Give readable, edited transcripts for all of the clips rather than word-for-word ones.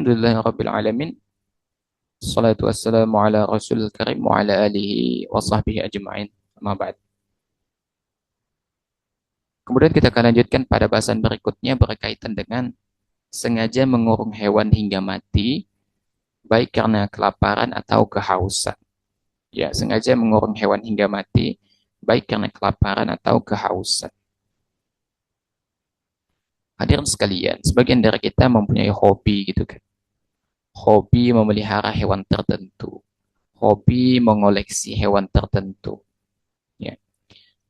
Alhamdulillahirabbil alamin. Salatu wassalamu ala Rasulil karim wa ala alihi wa sahbihi ajma'in. Amma ba'd. Kemudian kita akan lanjutkan pada bahasan berikutnya berkaitan dengan sengaja mengurung hewan hingga mati, baik karena kelaparan atau kehausan. Ya, sengaja mengurung hewan hingga mati, baik karena kelaparan atau kehausan. Hadirin sekalian, sebagian dari kita mempunyai hobi gitu kan. Hobi memelihara hewan tertentu. Hobi mengoleksi hewan tertentu. Ya.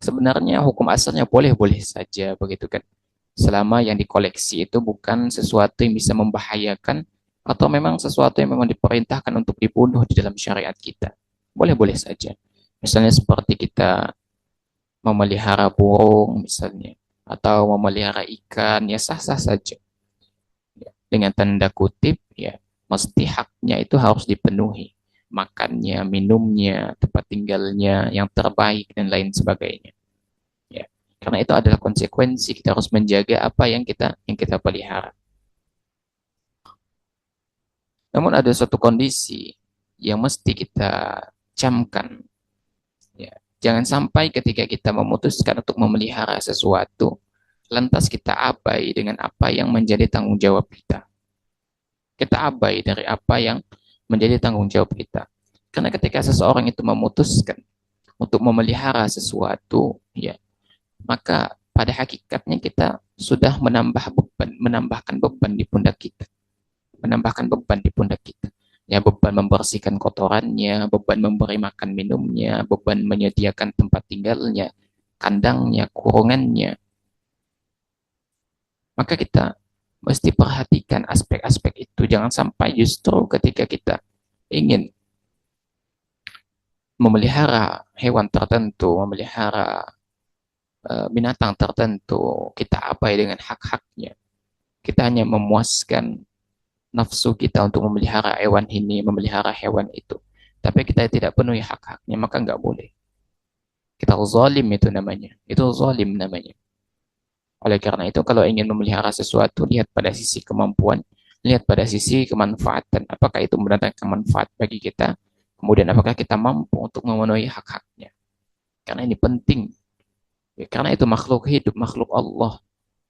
Sebenarnya hukum asalnya boleh-boleh saja begitu kan. Selama yang dikoleksi itu bukan sesuatu yang bisa membahayakan atau memang sesuatu yang memang diperintahkan untuk dibunuh di dalam syariat kita. Boleh-boleh saja. Misalnya seperti kita memelihara burung misalnya atau memelihara ikan, ya sah-sah saja. Ya. Dengan tanda kutip ya, mesti haknya itu harus dipenuhi. Makannya, minumnya, tempat tinggalnya yang terbaik dan lain sebagainya. Ya. Karena itu adalah konsekuensi kita harus menjaga apa yang kita pelihara. Namun ada suatu kondisi yang mesti kita camkan. Ya. Jangan sampai ketika kita memutuskan untuk memelihara sesuatu, lantas kita abai dengan apa yang menjadi tanggung jawab kita. Kita abai dari apa yang menjadi tanggung jawab kita. Karena ketika seseorang itu memutuskan untuk memelihara sesuatu, ya, maka pada hakikatnya kita sudah menambahkan beban di pundak kita. Menambahkan beban di pundak kita. Ya, beban membersihkan kotorannya, beban memberi makan minumnya, beban menyediakan tempat tinggalnya, kandangnya, kurungannya. Maka kita mesti perhatikan aspek-aspek itu. Jangan sampai justru ketika kita ingin memelihara hewan tertentu, memelihara binatang tertentu, kita abai dengan hak-haknya. Kita hanya memuaskan nafsu kita untuk memelihara hewan ini, memelihara hewan itu. Tapi kita tidak penuhi hak-haknya, maka nggak boleh. Kita zalim itu namanya. Itu zalim namanya. Oleh karena itu, kalau ingin memelihara sesuatu, lihat pada sisi kemampuan, lihat pada sisi kemanfaatan. Apakah itu mendatangkan manfaat bagi kita? Kemudian apakah kita mampu untuk memenuhi hak-haknya? Karena ini penting. Ya, karena itu makhluk hidup, makhluk Allah.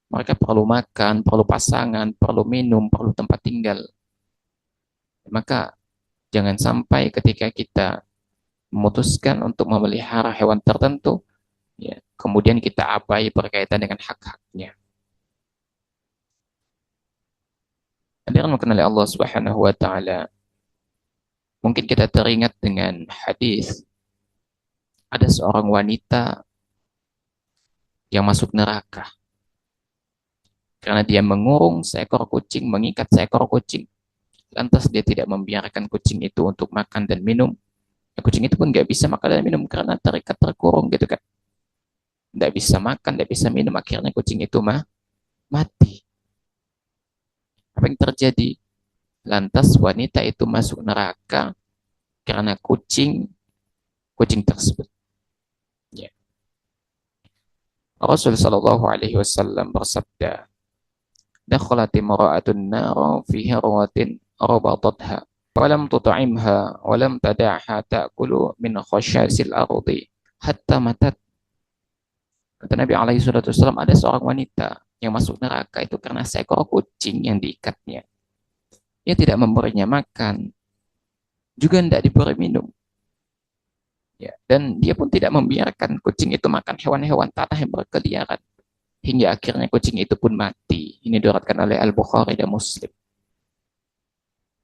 Mereka perlu makan, perlu pasangan, perlu minum, perlu tempat tinggal. Maka jangan sampai ketika kita memutuskan untuk memelihara hewan tertentu, ya, kemudian kita abai berkaitan dengan hak-haknya. Hadirin mengenali Allah Subhanahu wa taala. Mungkin kita teringat dengan hadis ada seorang wanita yang masuk neraka karena dia mengurung seekor kucing, mengikat seekor kucing. Lantas dia tidak membiarkan kucing itu untuk makan dan minum. Ya, kucing itu pun nggak bisa makan dan minum karena terikat terkurung gitu kan. Nggak bisa makan, nggak bisa minum. Akhirnya kucing itu mati. Apa yang terjadi? Lantas wanita itu masuk neraka karena kucing tersebut. Ya. Rasul Shallallahu Alaihi Wasallam bersabda, "Dakhalat imra'atun nara fi hirwatin rabatatha, walam tut'imha, walam tada'ha ta'kulu min khasyasil ardi, hatta matat." Kata Nabi Alaihi Wasallam, ada seorang wanita yang masuk neraka itu karena seekor kucing yang diikatnya. Dia tidak memberinya makan, juga tidak diberi minum. Ya, dan dia pun tidak membiarkan kucing itu makan hewan-hewan tanah yang berkeliaran. Hingga akhirnya kucing itu pun mati. Ini diriwayatkan oleh Al-Bukhari dan Muslim.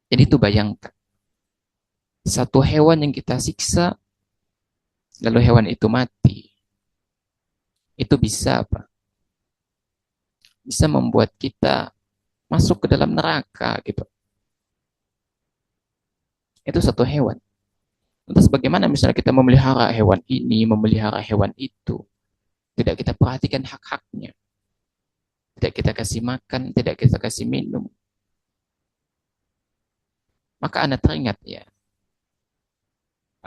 Jadi itu bayangkan. Satu hewan yang kita siksa, lalu hewan itu mati. Itu bisa apa? Bisa membuat kita masuk ke dalam neraka gitu. Itu satu hewan. Lantas bagaimana misalnya kita memelihara hewan ini, memelihara hewan itu. Tidak kita perhatikan hak-haknya. Tidak kita kasih makan, tidak kita kasih minum. Maka Anda teringat ya,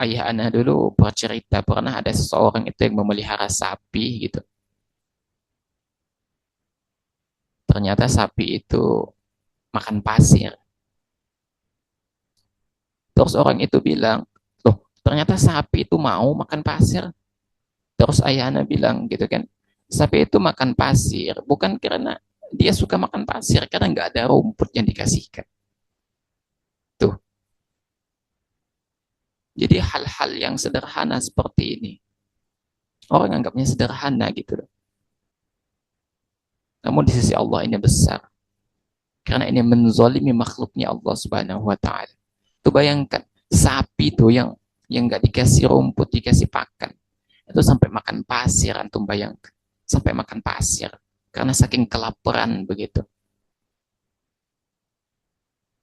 ayah Anda dulu bercerita pernah ada seseorang itu yang memelihara sapi gitu. Ternyata sapi itu makan pasir. Terus orang itu bilang, loh ternyata sapi itu mau makan pasir. Terus ayah anak bilang gitu kan, sapi itu makan pasir bukan karena dia suka makan pasir, karena nggak ada rumput yang dikasihkan. Tuh, jadi hal-hal yang sederhana seperti ini, orang anggapnya sederhana gitu loh. Namun di sisi Allah ini besar, karena ini menzolimi makhluknya Allah Subhanahu Wa Taala. Tuh bayangkan, sapi tuh yang nggak dikasih rumput, dikasih pakan, itu sampai makan pasir, antum bayangkan, sampai makan pasir karena saking kelaparan begitu.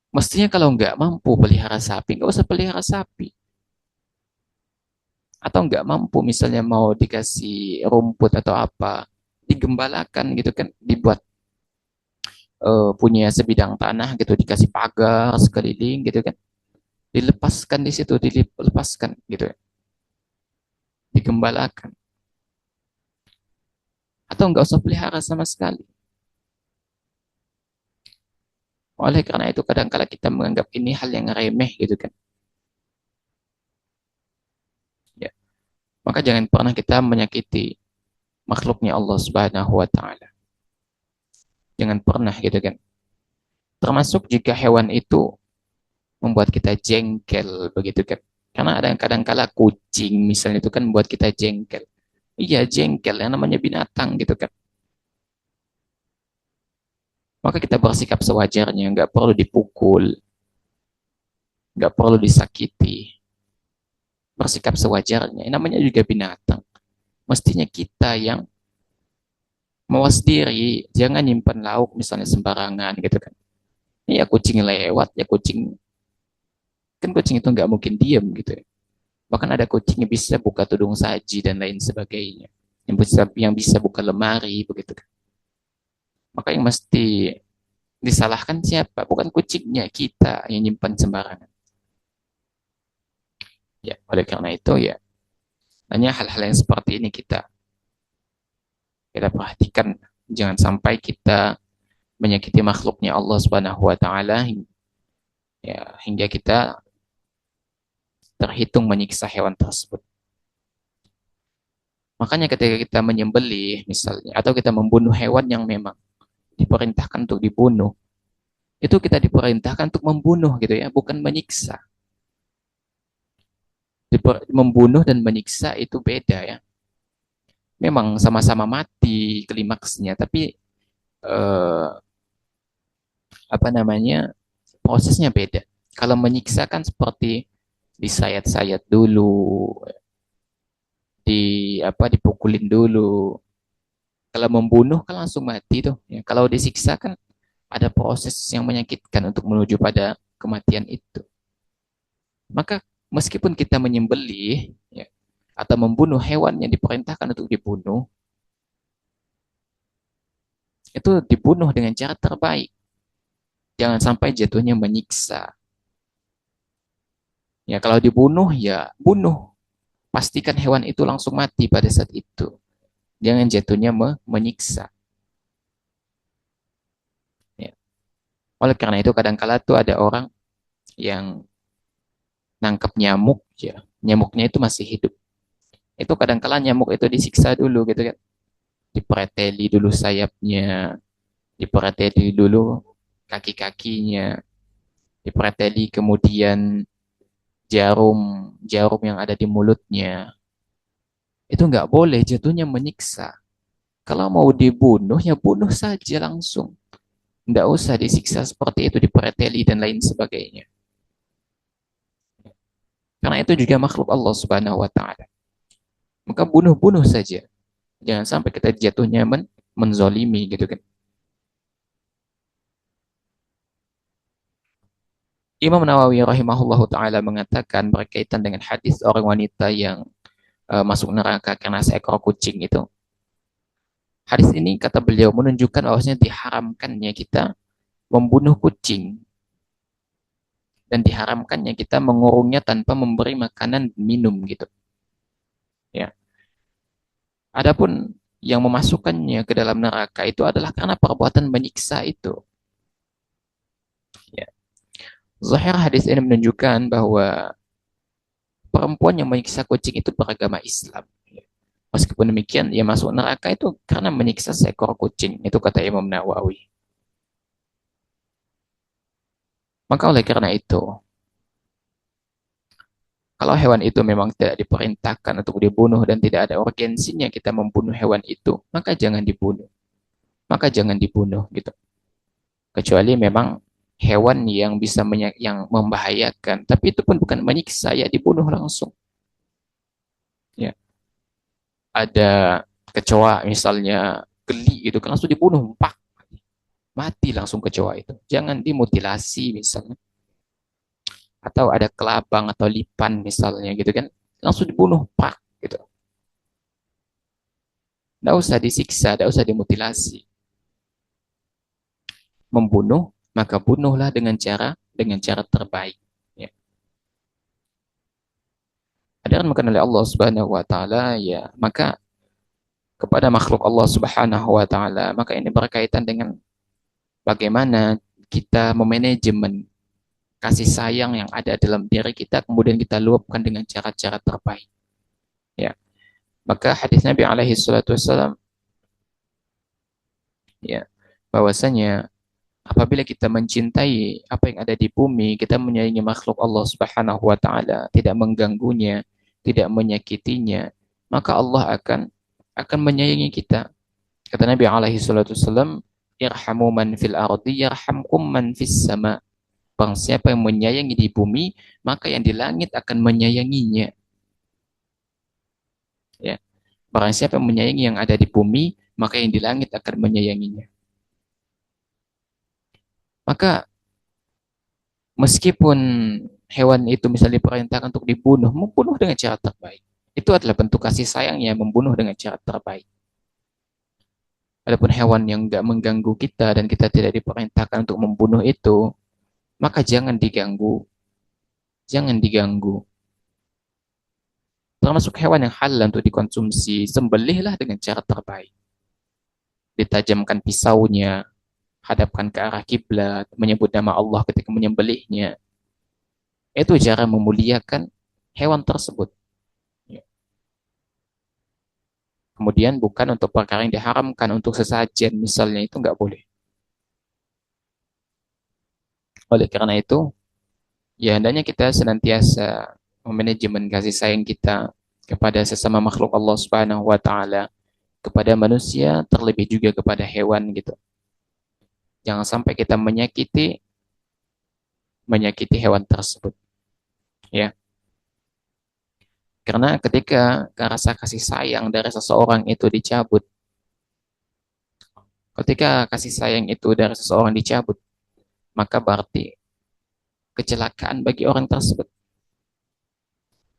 Mestinya kalau nggak mampu pelihara sapi, nggak usah pelihara sapi. Atau nggak mampu misalnya mau dikasih rumput atau apa, digembalakan gitu kan, dibuat punya sebidang tanah gitu, dikasih pagar sekeliling gitu kan, dilepaskan di situ, dilepaskan gitu, digembalakan. Atau nggak usah pelihara sama sekali. Oleh karena itu kadang-kala kita menganggap ini hal yang remeh gitu kan. Ya. Maka jangan pernah kita menyakiti makhluknya Allah Subhanahu wa taala. Jangan pernah gitu kan. Termasuk jika hewan itu membuat kita jengkel begitu kan. Karena ada yang kadang-kala kucing misalnya itu kan membuat kita jengkel. Iya jengkel, yang namanya binatang gitu kan. Maka kita bersikap sewajarnya, nggak perlu dipukul, nggak perlu disakiti. Bersikap sewajarnya, yang namanya juga binatang. Mestinya kita yang mawas diri, jangan nyimpan lauk misalnya sembarangan gitu kan. Ya kucing lewat, ya kucing, kan kucing itu nggak mungkin diem gitu ya. Bahkan ada kucing yang bisa buka tudung saji dan lain sebagainya. Yang bisa buka lemari begitu kan. Maka yang mesti disalahkan siapa? Bukan kucingnya, kita yang nyimpan sembarangan. Ya, oleh karena itu ya, hanya hal-hal yang seperti ini kita kita perhatikan, jangan sampai kita menyakiti makhluknya Allah Subhanahu wa taala, ya hingga kita terhitung menyiksa hewan tersebut. Makanya ketika kita menyembelih misalnya atau kita membunuh hewan yang memang diperintahkan untuk dibunuh, itu kita diperintahkan untuk membunuh gitu ya, bukan menyiksa. Membunuh dan menyiksa itu beda ya. Memang sama-sama mati klimaksnya, tapi eh, apa namanya, prosesnya beda. Kalau menyiksa kan seperti disayat-sayat dulu, dipukulin dulu. Kalau membunuh kan langsung mati tuh. Ya, kalau disiksa kan ada proses yang menyakitkan untuk menuju pada kematian itu. Maka meskipun kita menyembelih ya, atau membunuh hewan yang diperintahkan untuk dibunuh, itu dibunuh dengan cara terbaik. Jangan sampai jatuhnya menyiksa. Ya kalau dibunuh ya bunuh. Pastikan hewan itu langsung mati pada saat itu. Jangan jatuhnya menyiksa. Ya. Oleh karena itu kadang-kala tuh ada orang yang nangkap nyamuk, ya nyamuknya itu masih hidup. Itu kadang-kala nyamuk itu disiksa dulu gitu kan. Dipreteli dulu sayapnya, dipreteli dulu kaki-kakinya, dipreteli kemudian jarum jarum yang ada di mulutnya. Itu nggak boleh, jatuhnya menyiksa. Kalau mau dibunuh ya bunuh saja langsung. Nggak usah disiksa seperti itu, dipreteli dan lain sebagainya. Karena itu juga makhluk Allah Subhanahu wa taala. Maka bunuh-bunuh saja. Jangan sampai kita jatuhnya menzolimi gitu kan. Imam Nawawi rahimahullahu taala mengatakan berkaitan dengan hadis orang wanita yang masuk neraka karena seekor kucing itu. Hadis ini kata beliau menunjukkan bahwasanya diharamkannya kita membunuh kucing dan diharamkannya kita mengurungnya tanpa memberi makanan dan minum gitu. Ya. Adapun yang memasukkannya ke dalam neraka itu adalah karena perbuatan menyiksa itu. Ya. Zahir hadis ini menunjukkan bahwa perempuan yang menyiksa kucing itu beragama Islam. Meskipun demikian, ia masuk neraka itu karena menyiksa seekor kucing. Itu kata Imam Nawawi. Maka oleh karena itu, kalau hewan itu memang tidak diperintahkan untuk dibunuh dan tidak ada urgensinya kita membunuh hewan itu, maka jangan dibunuh. Maka jangan dibunuh gitu. Kecuali memang hewan yang bisa yang membahayakan, tapi itu pun bukan menyiksa, ya dibunuh langsung. Ya, ada kecoa misalnya geli gitu kan langsung dibunuh, pak, mati langsung kecoa itu. Jangan dimutilasi misalnya. Atau ada kelabang atau lipan misalnya gitu kan, langsung dibunuh, pak gitu. Nggak usah disiksa, nggak usah dimutilasi. Membunuh, maka bunuhlah dengan cara terbaik. Ya. Adarkan oleh Allah Subhanahu Wa Taala, ya maka kepada makhluk Allah Subhanahu Wa Taala, maka ini berkaitan dengan bagaimana kita memanajemen kasih sayang yang ada dalam diri kita, kemudian kita luapkan dengan cara-cara terbaik. Ya, maka hadis Nabi alaihi salatu wasallam, ya, bahwasanya apabila kita mencintai apa yang ada di bumi, kita menyayangi makhluk Allah Subhanahu wa taala, tidak mengganggunya, tidak menyakitinya, maka Allah akan menyayangi kita. Kata Nabi alaihi salatu wasallam, "Irhamu man fil ardi yarhamkum man fis sama." Barang siapa yang menyayangi di bumi, maka yang di langit akan menyayanginya. Ya. Barang siapa yang menyayangi yang ada di bumi, maka yang di langit akan menyayanginya. Maka meskipun hewan itu misalnya diperintahkan untuk dibunuh, membunuh dengan cara terbaik. Itu adalah bentuk kasih sayangnya, membunuh dengan cara terbaik. Adapun hewan yang nggak mengganggu kita dan kita tidak diperintahkan untuk membunuh itu, maka jangan diganggu. Jangan diganggu. Termasuk hewan yang halal untuk dikonsumsi, sembelihlah dengan cara terbaik. Ditajamkan pisaunya, hadapkan ke arah kiblat, menyebut nama Allah ketika menyembelihnya. Itu cara memuliakan hewan tersebut. Kemudian bukan untuk perkara yang diharamkan untuk sesajen, misalnya, itu nggak boleh. Oleh karena itu, ya hendaknya kita senantiasa memanajemen kasih sayang kita kepada sesama makhluk Allah Subhanahu wa taala, kepada manusia, terlebih juga kepada hewan gitu. Jangan sampai kita menyakiti hewan tersebut, ya. Karena ketika rasa kasih sayang dari seseorang itu dicabut, ketika kasih sayang itu dari seseorang dicabut, maka berarti kecelakaan bagi orang tersebut.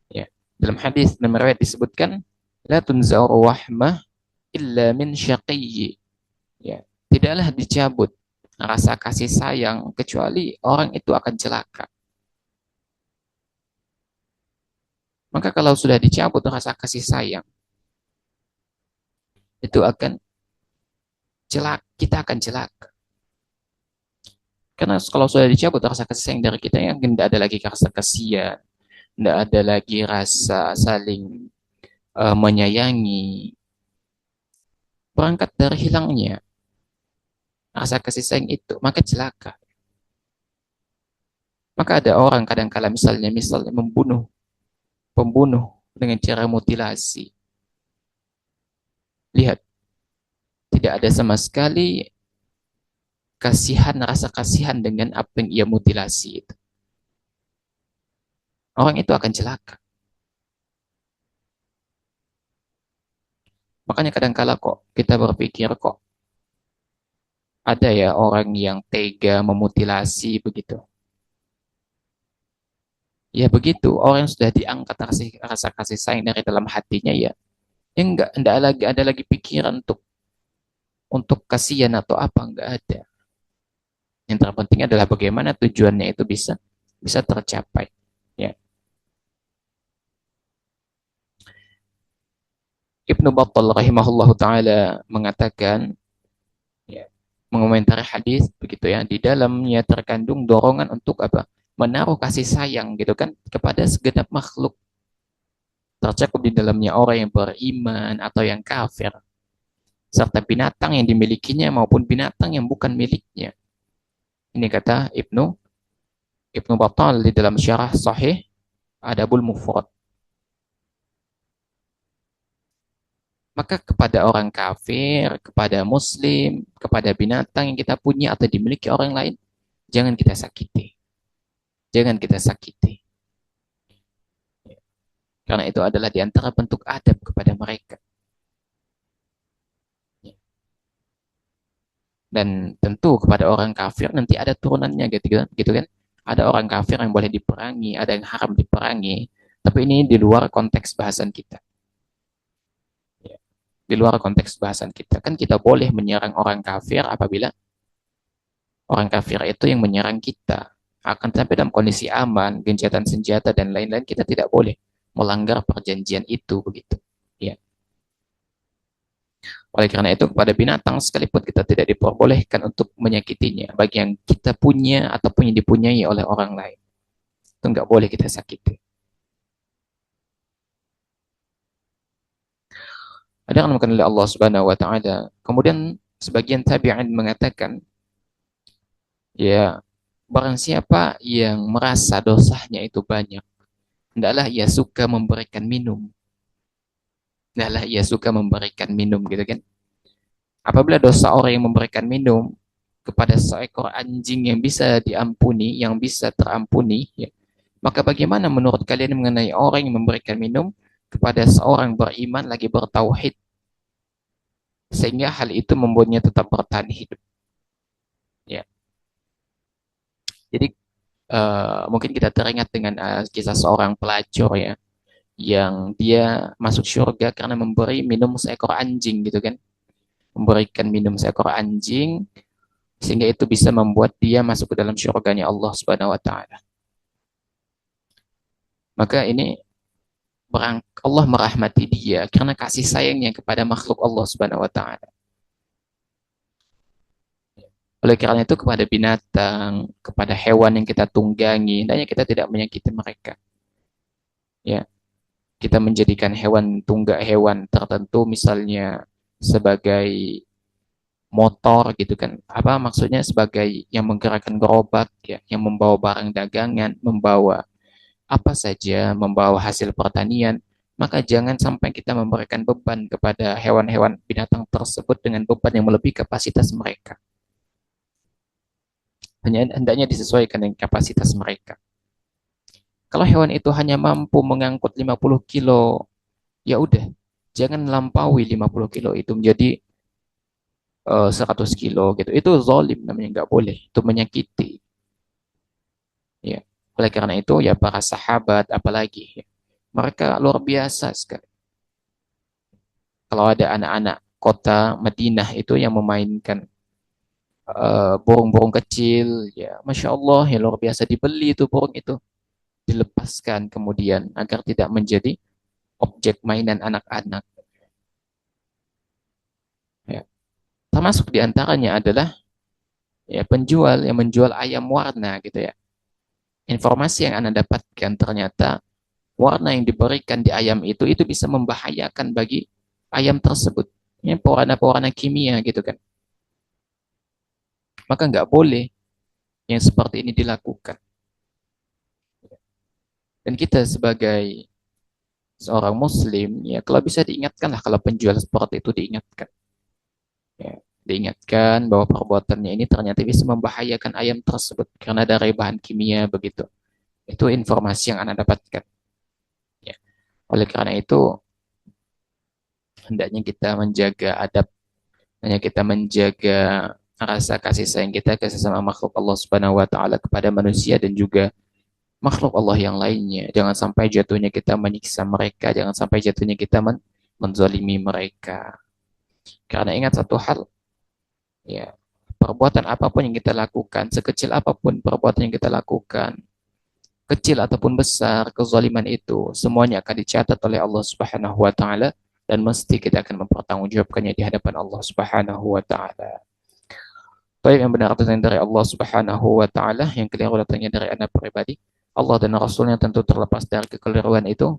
Ya. Dalam hadis dalam riwayat disebutkan, la tunzau rahmah illa min syaqiyyi. Ya. Tidaklah dicabut rasa kasih sayang kecuali orang itu akan celaka. Maka kalau sudah dicabut rasa kasih sayang, itu akan celaka, kita akan celaka. Karena kalau sudah dicabut rasa kasih sayang dari kita, yang tidak ada lagi rasa kasihan, tidak ada lagi rasa saling menyayangi. Berangkat dari hilangnya rasa kasih sayang itu, maka celaka. Maka ada orang kadang-kala misalnya pembunuh dengan cara mutilasi. Lihat, tidak ada sama sekali rasa kasihan dengan apa yang ia mutilasi itu. Orang itu akan celaka. Makanya kadang-kala kok kita berpikir, kok ada ya orang yang tega memutilasi begitu. Ya begitu, orang yang sudah diangkat rasa kasih sayang dari dalam hatinya, ya enggak lagi ada lagi pikiran untuk kasihan atau apa, enggak ada. Yang terpenting adalah bagaimana tujuannya itu bisa tercapai. Ya. Ibnu Battal rahimahullah taala mengatakan, ya, mengomentari hadis begitu ya, di dalamnya terkandung dorongan untuk apa? menaruh kasih sayang gitu kan kepada segenap makhluk, tercakup di dalamnya orang yang beriman atau yang kafir, serta binatang yang dimilikinya maupun binatang yang bukan miliknya. Ini kata Ibnu Battal di dalam syarah Sahih Adabul Mufrad. Maka kepada orang kafir, kepada muslim, kepada binatang yang kita punya atau dimiliki orang lain, jangan kita sakiti. Jangan kita sakiti. Karena itu adalah di antara bentuk adab kepada mereka. Dan tentu kepada orang kafir nanti ada turunannya gitu kan. Ada orang kafir yang boleh diperangi, ada yang haram diperangi. Tapi ini di luar konteks bahasan kita. Di luar konteks bahasan kita. Kan kita boleh menyerang orang kafir apabila orang kafir itu yang menyerang kita. Akan tetapi dalam kondisi aman, gencatan senjata dan lain-lain, kita tidak boleh melanggar perjanjian itu begitu. Ya. Oleh karena itu kepada binatang sekalipun kita tidak diperbolehkan untuk menyakitinya. Bagi yang kita punya ataupun yang dipunyai oleh orang lain, itu nggak boleh kita sakiti. Ada yang oleh Allah Subhanahu Wa Taala. Kemudian sebagian tabi'in mengatakan, ya barang siapa yang merasa dosanya itu banyak, hendaklah ia suka memberikan minum. Hendaklah ia suka memberikan minum gitu kan. Apabila dosa orang yang memberikan minum kepada seekor anjing yang bisa diampuni, yang bisa terampuni, ya, maka bagaimana menurut kalian mengenai orang yang memberikan minum kepada seorang beriman lagi bertauhid, sehingga hal itu membuatnya tetap bertahan hidup. Ya. Jadi mungkin kita teringat dengan kisah seorang pelacur ya, yang dia masuk surga karena memberi minum seekor anjing gitu kan, memberikan minum seekor anjing sehingga itu bisa membuat dia masuk ke dalam surganya Allah Subhanahu Wa Taala. Maka ini Allah merahmati dia karena kasih sayangnya kepada makhluk Allah Subhanahu Wa Taala. Oleh karena itu kepada binatang, kepada hewan yang kita tunggangi, hendaknya kita tidak menyakiti mereka. Ya, kita menjadikan hewan tertentu misalnya sebagai motor gitu kan. Apa maksudnya sebagai yang menggerakkan gerobak ya, yang membawa barang dagangan, membawa apa saja, membawa hasil pertanian, maka jangan sampai kita memberikan beban kepada hewan-hewan binatang tersebut dengan beban yang melebihi kapasitas mereka. Hendaknya disesuaikan dengan kapasitas mereka. Kalau hewan itu hanya mampu mengangkut 50 kilo, ya udah, jangan lampaui 50 kilo itu menjadi 100 kilo gitu. Itu zalim namanya, nggak boleh. Itu menyakiti. Ya. Oleh karena itu ya para sahabat apalagi ya, mereka luar biasa sekali. Kalau ada anak-anak kota Madinah itu yang memainkan burung-burung kecil, ya Masya Allah ya luar biasa, dibeli itu burung itu, dilepaskan kemudian agar tidak menjadi objek mainan anak-anak. Ya. Termasuk diantaranya adalah ya penjual yang menjual ayam warna gitu ya. Informasi yang Anda dapatkan ternyata warna yang diberikan di ayam itu bisa membahayakan bagi ayam tersebut. Ya, pewarna-pewarna kimia gitu kan. Maka nggak boleh yang seperti ini dilakukan. Dan kita sebagai seorang muslim, ya kalau bisa diingatkanlah kalau penjual seperti itu diingatkan. Ya, diingatkan bahwa perbuatannya ini ternyata bisa membahayakan ayam tersebut karena dari bahan kimia begitu. Itu informasi yang Anda dapatkan. Ya. Oleh karena itu, hendaknya kita menjaga adab, hendaknya kita menjaga rasa kasih sayang kita ke sesama makhluk Allah Subhanahu wa taala, kepada manusia dan juga makhluk Allah yang lainnya. Jangan sampai jatuhnya kita menyiksa mereka, jangan sampai jatuhnya kita menzalimi mereka. Karena ingat satu hal, ya, perbuatan apapun yang kita lakukan, sekecil apapun perbuatan yang kita lakukan, kecil ataupun besar, kezaliman itu semuanya akan dicatat oleh Allah Subhanahu wa taala dan mesti kita akan mempertanggungjawabkannya di hadapan Allah Subhanahu wa taala. Tapi yang benar datangnya dari Allah Subhanahu wa taala, yang keliru datangnya dari anak pribadi. Allah dan Rasulnya tentu terlepas dari kekeliruan itu.